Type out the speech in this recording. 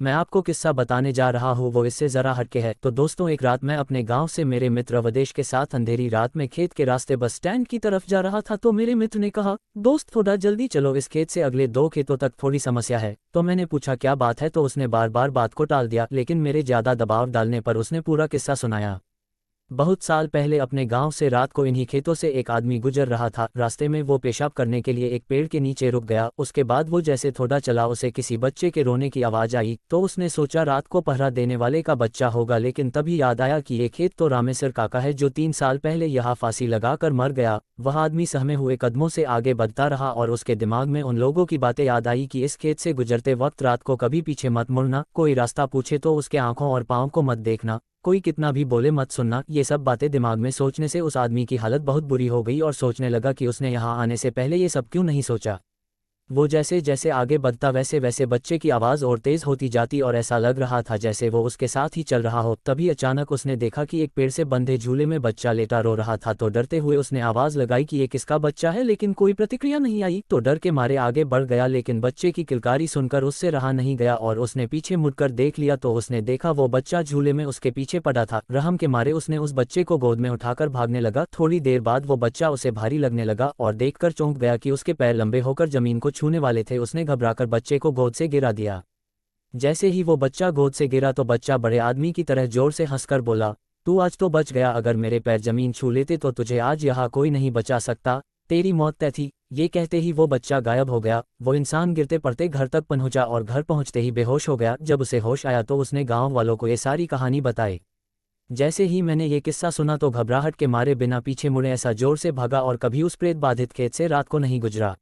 मैं आपको किस्सा बताने जा रहा हूँ वो इससे ज़रा हटके है। तो दोस्तों, एक रात मैं अपने गांव से मेरे मित्र अवधेश के साथ अंधेरी रात में खेत के रास्ते बस स्टैंड की तरफ जा रहा था। तो मेरे मित्र ने कहा, दोस्त थोड़ा जल्दी चलो, इस खेत से अगले 2 खेतों तक थोड़ी समस्या है। तो मैंने पूछा क्या बात है, तो उसने बार बार बात को टाल दिया, लेकिन मेरे ज़्यादा दबाव डालने पर उसने पूरा किस्सा सुनाया। बहुत साल पहले अपने गांव से रात को इन्हीं खेतों से एक आदमी गुजर रहा था। रास्ते में वो पेशाब करने के लिए एक पेड़ के नीचे रुक गया। उसके बाद वो जैसे थोड़ा चला, उसे किसी बच्चे के रोने की आवाज़ आई। तो उसने सोचा रात को पहरा देने वाले का बच्चा होगा, लेकिन तभी याद आया कि ये खेत तो रामेसर काका है जो 3 साल पहले यहाँ फांसी लगाकर मर गया। वह आदमी सहमे हुए कदमों से आगे बढ़ता रहा और उसके दिमाग में उन लोगों की बातें याद आई कि इस खेत से गुजरते वक्त रात को कभी पीछे मत मुड़ना, कोई रास्ता पूछे तो उसके आंखों और पाँव को मत देखना, कोई कितना भी बोले मत सुनना। ये सब बातें दिमाग में सोचने से उस आदमी की हालत बहुत बुरी हो गई और सोचने लगा कि उसने यहाँ आने से पहले ये सब क्यों नहीं सोचा। वो जैसे जैसे आगे बढ़ता वैसे वैसे बच्चे की आवाज़ और तेज़ होती जाती और ऐसा लग रहा था जैसे वो उसके साथ ही चल रहा हो। तभी अचानक उसने देखा कि एक पेड़ से बंधे झूले में बच्चा लेटा रो रहा था। तो डरते हुए उसने आवाज़ लगाई कि ये किसका बच्चा है, लेकिन कोई प्रतिक्रिया नहीं आई। तो डर के मारे आगे बढ़ गया, लेकिन बच्चे की किलकारी सुनकर उससे रहा नहीं गया और उसने पीछे मुड़कर देख लिया। तो उसने देखा वो बच्चा झूले में उसके पीछे पड़ा था। रहम के मारे उसने उस बच्चे को गोद में उठाकर भागने लगा। थोड़ी देर बाद वो बच्चा उसे भारी लगने लगा और देखकर चौंक गया कि उसके पैर लंबे होकर जमीन को छूने वाले थे। उसने घबराकर बच्चे को गोद से गिरा दिया। जैसे ही वो बच्चा गोद से गिरा तो बच्चा बड़े आदमी की तरह जोर से हंसकर बोला, तू आज तो बच गया, अगर मेरे पैर जमीन छू लेते तो तुझे आज यहाँ कोई नहीं बचा सकता, तेरी मौत तय थी। ये कहते ही वो बच्चा गायब हो गया। वो इंसान गिरते पड़ते घर तक पहुंचा और घर पहुंचते ही बेहोश हो गया। जब उसे होश आया तो उसने गांव वालों को ये सारी कहानी बताई। जैसे ही मैंने ये किस्सा सुना तो घबराहट के मारे बिना पीछे मुड़े ऐसा जोर से भागा और कभी उस प्रेत बाधित खेत से रात को नहीं गुजरा।